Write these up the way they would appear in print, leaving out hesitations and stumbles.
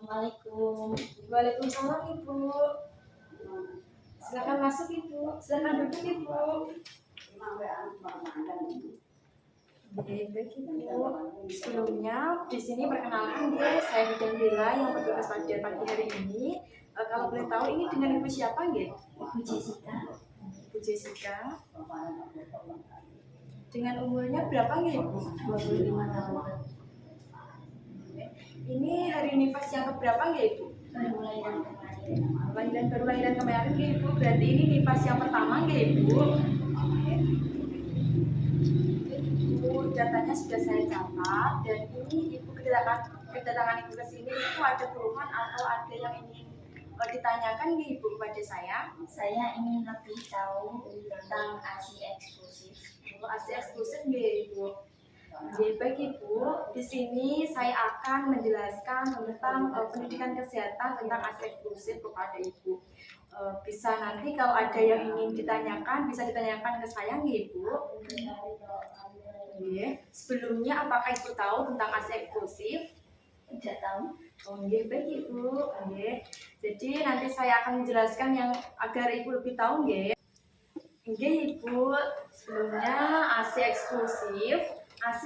Assalamualaikum. Waalaikumsalam Ibu. Silakan masuk Ibu. Silakan duduk Ibu. Baik Ibu. Sebelumnya di sini perkenalkan saya Bidan Bella yang bertugas pada pagi hari ini. Kalau boleh tahu ini dengan Ibu siapa nggih? Ibu Jessica. Ibu Jessica. Dengan umurnya berapa nggih Ibu? 25 tahun. Ini hari nifas yang keberapa nggih Ibu? Baru lahiran kemarin. Baru lahiran kemarin nggih Ibu. Berarti ini nifas yang pertama nggih Ibu? Ibu, datanya sudah saya catat dan ini Ibu kedatangan Ibu ke sini itu ada keluhan atau ada yang ingin ditanyakan nih Ibu kepada saya? Saya ingin lebih tahu tentang ASI eksklusif. ASI eksklusif nggih Ibu. Jadi baik Ibu, di sini saya akan menjelaskan tentang pendidikan kesehatan tentang ASI eksklusif kepada Ibu. Bisa nanti kalau ada yang ingin ditanyakan bisa ditanyakan ke saya nih Ibu. Sebelumnya apakah Ibu tahu tentang ASI eksklusif? Tidak tahu. Baik Ibu. Jadi nanti saya akan menjelaskan yang agar Ibu lebih tahu nggih. Ibu, sebelumnya ASI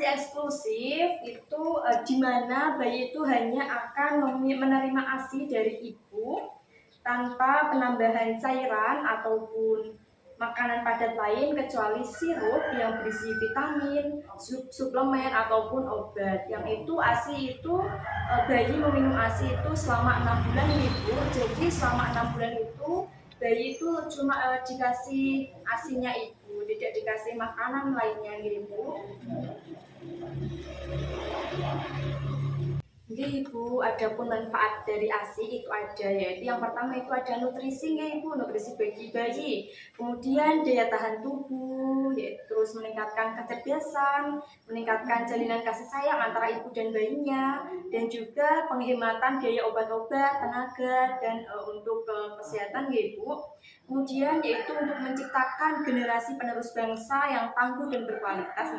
eksklusif itu di mana bayi itu hanya akan menerima ASI dari ibu tanpa penambahan cairan ataupun makanan padat lain kecuali sirup yang berisi vitamin, suplemen ataupun obat. Yang itu ASI itu bayi meminum ASI itu selama 6 bulan Ibu. Jadi selama 6 bulan itu bayi itu cuma dikasih ASI-nya Ibu, tidak dikasih makanan lainnya Ibu. Ibu, adapun manfaat dari ASI itu ada, yaitu yang pertama itu ada nutrisi Ibu, nutrisi bagi bayi, kemudian daya tahan tubuh, yaitu terus meningkatkan kecerdasan, meningkatkan jalinan kasih sayang antara ibu dan bayinya, dan juga penghematan biaya obat-obat, tenaga, dan untuk kesehatan Ibu. Kemudian yaitu untuk menciptakan generasi penerus bangsa yang tangguh dan berkualitas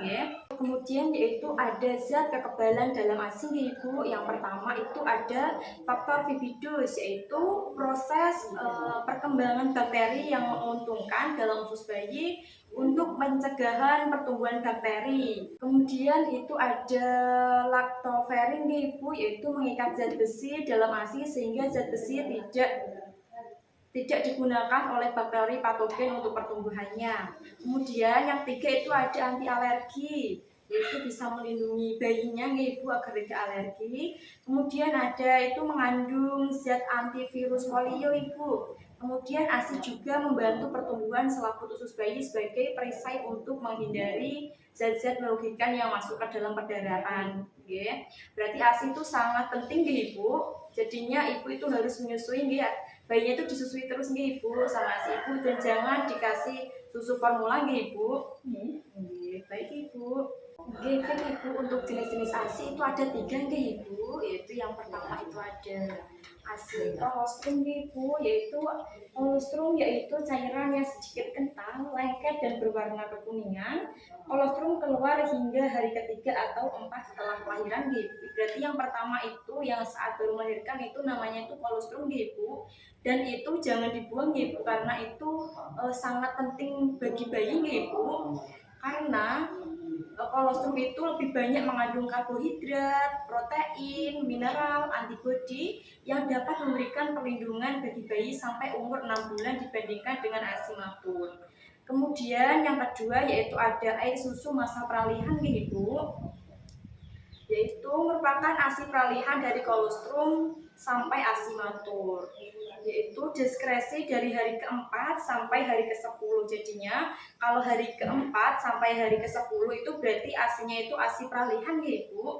Kemudian yaitu ada zat kekebalan dalam ASI Ibu. Yang pertama itu ada faktor Vibridus, yaitu proses perkembangan bakteri yang menguntungkan dalam usus bayi untuk pencegahan pertumbuhan bakteri. Kemudian itu ada lactoferrin Ibu, yaitu mengikat zat besi dalam ASI sehingga zat besi tidak digunakan oleh bakteri patogen untuk pertumbuhannya. Kemudian yang tiga itu ada anti alergi, yaitu bisa melindungi bayinya Ibu agar tidak alergi. Kemudian ada itu mengandung zat antivirus polio Ibu. Kemudian ASI juga membantu pertumbuhan selaput usus bayi sebagai perisai untuk menghindari zat-zat merugikan yang masuk ke dalam perdarahan. Berarti ASI itu sangat penting Ibu. Jadinya Ibu itu harus menyusui bayinya itu disusui terus Ibu sama si Ibu, dan jangan dikasih susu formula Ibu. Baik Ibu. Ibu, untuk jenis-jenis ASI itu ada 3 Ibu, yaitu yang pertama itu ada ASI kolostrum Ibu, yaitu kolostrum yaitu cairan yang sedikit kental, lengket dan berwarna kekuningan. Kolostrum keluar hingga hari ketiga atau 4 setelah kelahiran Ibu. Berarti yang pertama itu yang saat baru melahirkan itu namanya itu kolostrum Ibu, dan itu jangan dibuang Ibu karena itu sangat penting bagi bayi Ibu, karena kolostrum itu lebih banyak mengandung karbohidrat, protein, mineral, antibodi yang dapat memberikan perlindungan bagi bayi sampai umur 6 bulan dibandingkan dengan ASI matur. Kemudian yang kedua yaitu ada air susu masa peralihan Ibu, yaitu merupakan ASI peralihan dari kolostrum sampai ASI matur, yaitu diskresi dari hari ke-4 sampai hari ke-10. Jadinya kalau hari ke-4 sampai hari ke-10 itu berarti ASI-nya itu ASI peralihan Ibu.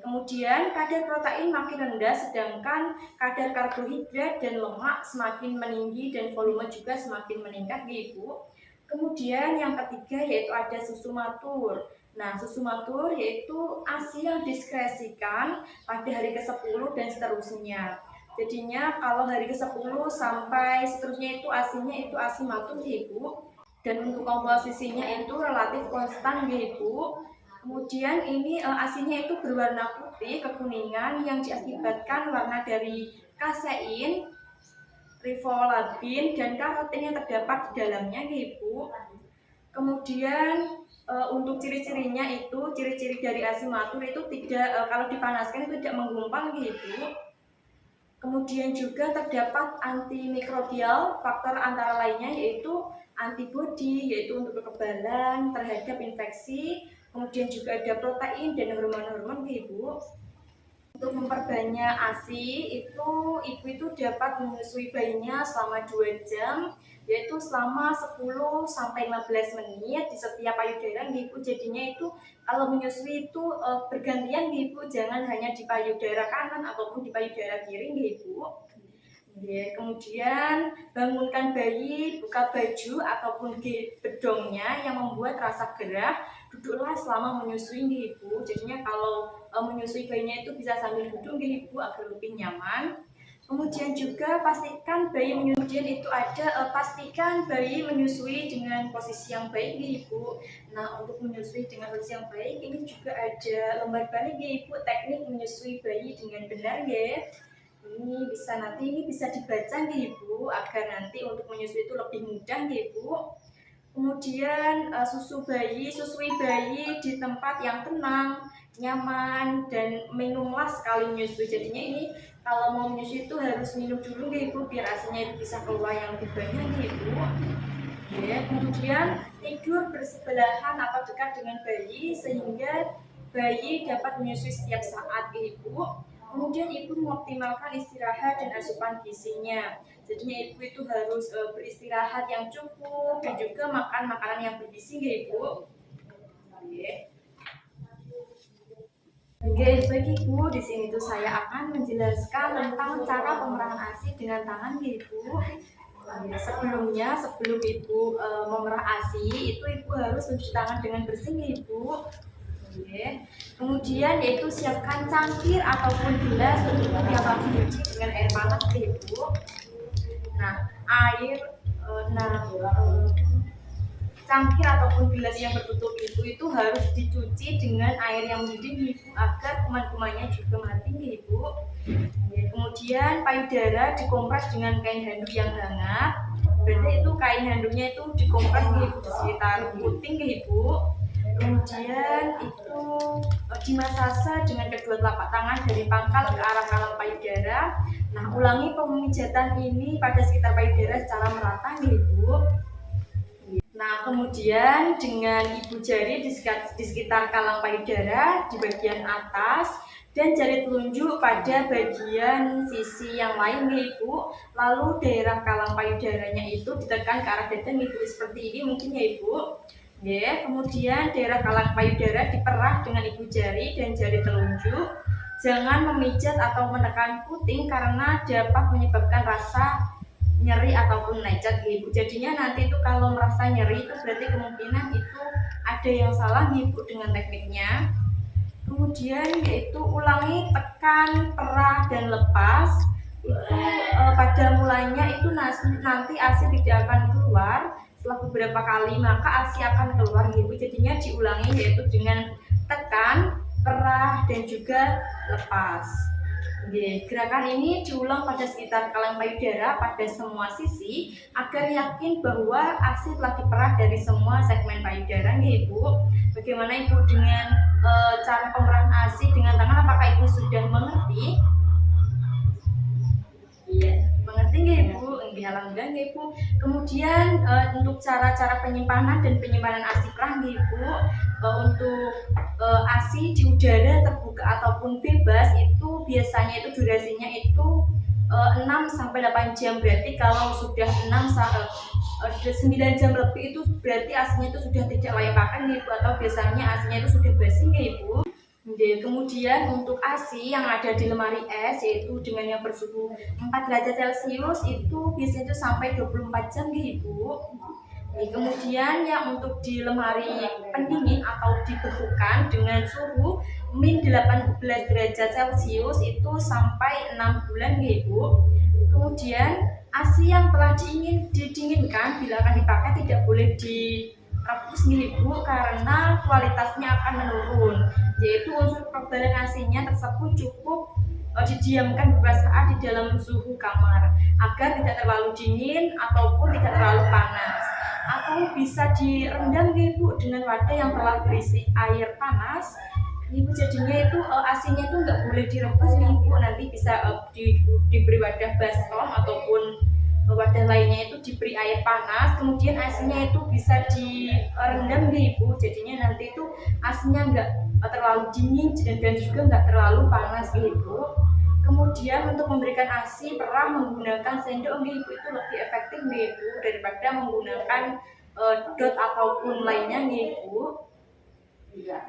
Kemudian kadar protein makin rendah, sedangkan kadar karbohidrat dan lemak semakin meninggi dan volume juga semakin meningkat Ibu. Kemudian yang ketiga yaitu ada susu matur. Nah, susu matur yaitu ASI yang diskresikan pada hari ke-10 dan seterusnya. Jadinya kalau hari ke-10 sampai seterusnya itu ASI-nya itu ASI matur Ibu. Dan untuk komposisinya itu relatif konstan Ibu. Kemudian ini asinya itu berwarna putih kekuningan yang diakibatkan warna dari kasein, rifolabin, dan karotin yang terdapat di dalamnya Ibu. Kemudian untuk ciri-cirinya itu, ciri-ciri dari asi matur itu tidak kalau dipanaskan itu tidak menggumpal Ibu. Kemudian juga terdapat antimikrobial, faktor antara lainnya yaitu antibodi, yaitu untuk kekebalan terhadap infeksi. Kemudian juga ada protein dan hormon-hormon Ibu. Untuk memperbanyak ASI ibu itu dapat menyusui bayinya selama 2 jam, yaitu selama 10 sampai 15 menit di setiap payudara Ibu. Jadinya itu kalau menyusui itu bergantian Ibu, jangan hanya di payudara kanan ataupun di payudara kiri Ibu. Ya, kemudian bangunkan bayi, buka baju ataupun bedongnya yang membuat rasa gerah. Duduklah selama menyusui Ibu. Jadinya kalau menyusui bayinya itu bisa sambil duduk Ibu agar lebih nyaman. Kemudian juga pastikan bayi menyusui dengan posisi yang baik Ibu. Nah, untuk menyusui dengan posisi yang baik ini juga ada lembar balik Ibu, teknik menyusui bayi dengan benar ya. Ini bisa dibaca Ibu agar nanti untuk menyusui itu lebih mudah Ibu. Kemudian susui bayi di tempat yang tenang, nyaman, dan minumlah sekali menyusui. Jadinya ini kalau mau menyusui itu harus minum dulu Ibu biar asinya itu bisa keluar yang lebih banyak Ibu. Ya, kemudian tidur bersebelahan atau dekat dengan bayi sehingga bayi dapat menyusui setiap saat Ibu. Kemudian Ibu mengoptimalkan istirahat dan asupan gizinya. Jadinya Ibu itu harus beristirahat yang cukup dan juga makan makanan yang bergizi Ibu. Oke, baik Ibu, di sini tuh saya akan menjelaskan tentang cara pemerahan ASI dengan tangan Ibu. Sebelum Ibu memerah ASI, itu Ibu harus mencuci tangan dengan bersih Ibu. Kemudian yaitu siapkan cangkir ataupun gelas untuk yang dicuci dengan air panas Ibu. Cangkir ataupun gelas yang bertutup itu harus dicuci dengan air yang mendidih Ibu agar kuman-kumannya juga mati Ibu. Kemudian payudara dikompres dengan kain handuk yang hangat. Berarti itu kain handuknya itu dikompres Ibu di sekitar puting Ibu. Kemudian itu dimasase dengan kedua telapak tangan dari pangkal ke arah kalang payudara. Nah, ulangi pemijatan ini pada sekitar payudara secara merata Ibu. Nah, kemudian dengan ibu jari di sekitar kalang payudara di bagian atas dan jari telunjuk pada bagian sisi yang lain Ibu. Lalu daerah kalang payudaranya itu ditekan ke arah dada Ibu seperti ini mungkin ya Ibu. Kemudian daerah kalang payudara diperah dengan ibu jari dan jari telunjuk. Jangan memijat atau menekan puting karena dapat menyebabkan rasa nyeri ataupun lecet Ibu. Jadinya nanti itu kalau merasa nyeri itu berarti kemungkinan itu ada yang salah Ibu dengan tekniknya. Kemudian yaitu ulangi tekan, perah, dan lepas. Itu pada mulanya itu nanti ASI tidak akan keluar. Setelah beberapa kali maka ASI akan keluar Ibu. Jadinya diulangi yaitu dengan tekan, perah, dan juga lepas. Gerakan ini diulang pada sekitar kalang payudara pada semua sisi agar yakin bahwa ASI telah diperah dari semua segmen payudara Ibu. Bagaimana Ibu dengan cara pemerahan ASI dengan tangan? Apakah Ibu sudah mengerti? Iya, mengerti Ibu? Alhamdulillah Ibu. Kemudian untuk cara-cara penyimpanan dan penyimpanan ASI perah Ibu, untuk ASI di udara terbuka ataupun bebas itu biasanya itu durasinya itu 6 sampai 8 jam. Berarti kalau sudah 9 jam lebih itu berarti ASInya itu sudah tidak layak pakai Ibu, atau biasanya ASInya itu sudah basi Ibu. Kemudian untuk ASI yang ada di lemari es yaitu dengan yang bersuhu 4 derajat Celcius itu biasanya itu sampai 24 jam Ibu. Kemudian yang untuk di lemari pendingin atau dibekukan dengan suhu min 18 derajat Celcius itu sampai 6 bulan Ibu. Kemudian ASI yang telah didinginkan bila akan dipakai tidak boleh direbus nih Ibu, karena kualitasnya akan menurun, yaitu unsur kekebalan ASI-nya tersebut cukup didiamkan beberapa saat di dalam suhu kamar agar tidak terlalu dingin ataupun tidak terlalu panas, atau bisa direndam nih Ibu dengan wadah yang telah berisi air panas. Ibu jadinya itu ASI-nya itu nggak boleh direbus nih Ibu, nanti bisa diberi wadah baskom ataupun wadah lainnya itu diberi air panas, kemudian ASI-nya itu bisa direndam nih Ibu, jadinya nanti itu ASI-nya nggak terlalu dingin dan juga nggak terlalu panas nih Ibu. Kemudian untuk memberikan ASI perah menggunakan sendok nih Ibu itu lebih efektif nih Ibu daripada menggunakan dot ataupun lainnya nih Ibu.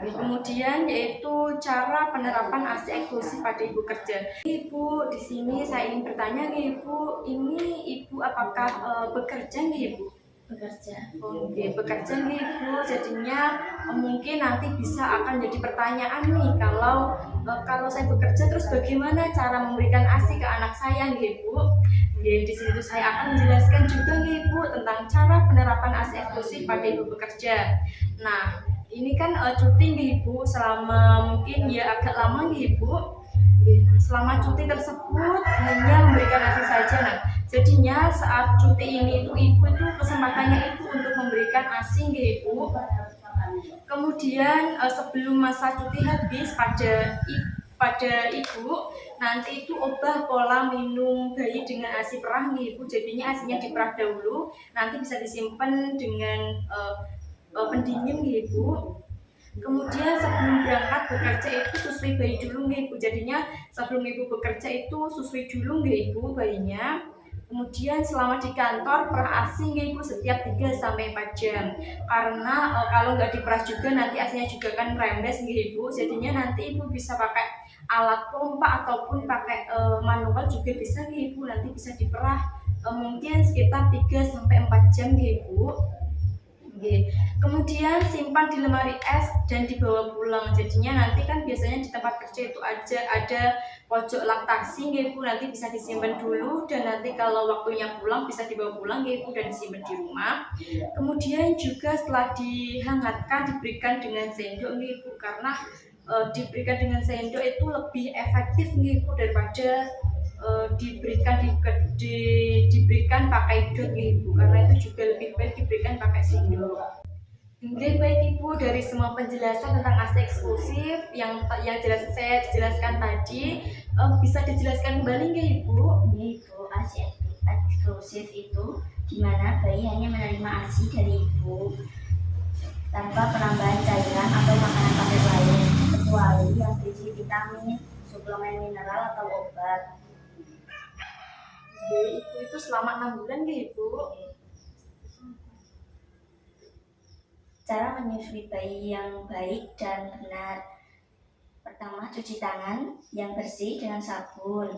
Kemudian yaitu cara penerapan ASI eksklusif pada ibu kerja. Ibu, di sini saya ingin bertanya nih Ibu, ini Ibu apakah bekerja nih Ibu? Bekerja. Oke, bekerja nih Ibu, jadinya mungkin nanti bisa akan jadi pertanyaan nih kalau saya bekerja terus bagaimana cara memberikan ASI ke anak saya nih Ibu? Di sini saya akan menjelaskan juga nih Ibu tentang cara penerapan ASI eksklusif pada ibu bekerja. Nah, ini kan cuti nih Ibu selama mungkin ya agak lama nih Ibu. Nah, selama cuti tersebut hanya memberikan ASI saja. Nah, jadinya saat cuti ini itu Ibu itu kesempatannya itu untuk memberikan ASI nih Ibu. Kemudian sebelum masa cuti habis pada Ibu nanti itu ubah pola minum bayi dengan ASI perah nih Ibu. Jadinya ASInya diperah dahulu, nanti bisa disimpan dengan pendingin nih Ibu. Kemudian sebelum berangkat bekerja itu susui bayi dulu nih Ibu. Jadinya sebelum Ibu bekerja itu susui dulu nih Ibu bayinya. Kemudian selama di kantor perah ASI nih Ibu setiap 3-4 jam. Karena kalau nggak diperah juga nanti ASInya juga kan rembes nih Ibu. Jadinya nanti Ibu bisa pakai alat pompa ataupun pakai manual juga bisa nih Ibu. Nanti bisa diperah mungkin sekitar 3-4 jam nih Ibu. Kemudian simpan di lemari es dan dibawa pulang. Jadinya nanti kan biasanya di tempat kerja itu ada pojok laktasi Ibu, nanti bisa disimpan dulu dan nanti kalau waktunya pulang bisa dibawa pulang Ibu dan disimpan di rumah. Kemudian juga setelah dihangatkan diberikan dengan sendok Ibu, karena diberikan dengan sendok itu lebih efektif Ibu daripada diberikan pakai dot Ibu, karena itu juga lebih baik diberikan pakai sendok. Oke, baik Ibu, dari semua penjelasan tentang ASI eksklusif yang saya jelaskan tadi, bisa dijelaskan kembali nggak Ibu? Ibu, ASI eksklusif itu dimana bayi hanya menerima ASI dari ibu tanpa penambahan cairan atau makanan paket lain kecuali yang berisi vitamin, suplemen mineral atau obat. Ibu itu selama 6 bulan nggak Ibu? Cara menyusui bayi yang baik dan benar. Pertama, cuci tangan yang bersih dengan sabun.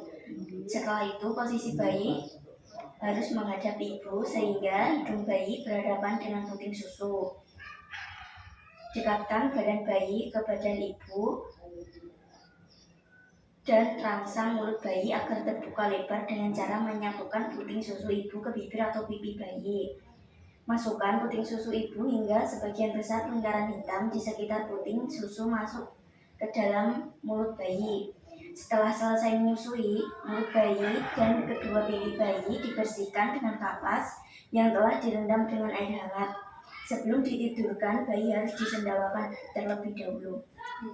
Setelah itu, posisi bayi harus menghadap ibu sehingga hidung bayi berhadapan dengan puting susu. Dekatkan badan bayi ke badan ibu dan rangsang mulut bayi agar terbuka lebar dengan cara menyatukan puting susu ibu ke bibir atau pipi bayi. Masukkan puting susu ibu hingga sebagian besar lingkaran hitam di sekitar puting susu masuk ke dalam mulut bayi. Setelah selesai menyusui, mulut bayi dan kedua pipi bayi dibersihkan dengan kapas yang telah direndam dengan air hangat. Sebelum ditidurkan, bayi harus disendawakan terlebih dahulu.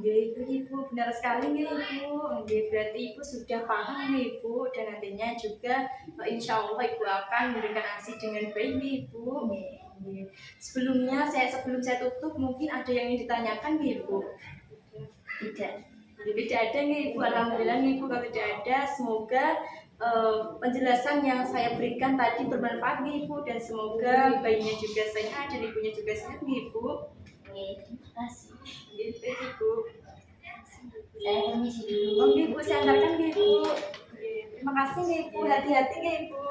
Itu Ibu, benar sekali nih Ibu. Berarti Ibu sudah paham nih Ibu, dan nantinya juga insya Allah Ibu akan memberikan ASI dengan baik nih Ibu. Sebelum saya tutup, mungkin ada yang ingin ditanyakan nih Ibu? Tidak ada nih Ibu, alhamdulillah nih Ibu. Kalau tidak ada, semoga penjelasan yang saya berikan tadi bermanfaat nih Ibu, dan semoga bayinya juga sehat dan ibunya juga sehat nih Ibu. Terima kasih. Gitu Ibu. Saya permisi dulu. Oke Ibu, saya antarkan nih Ibu. Terima kasih nih Ibu, hati-hati nih Ibu.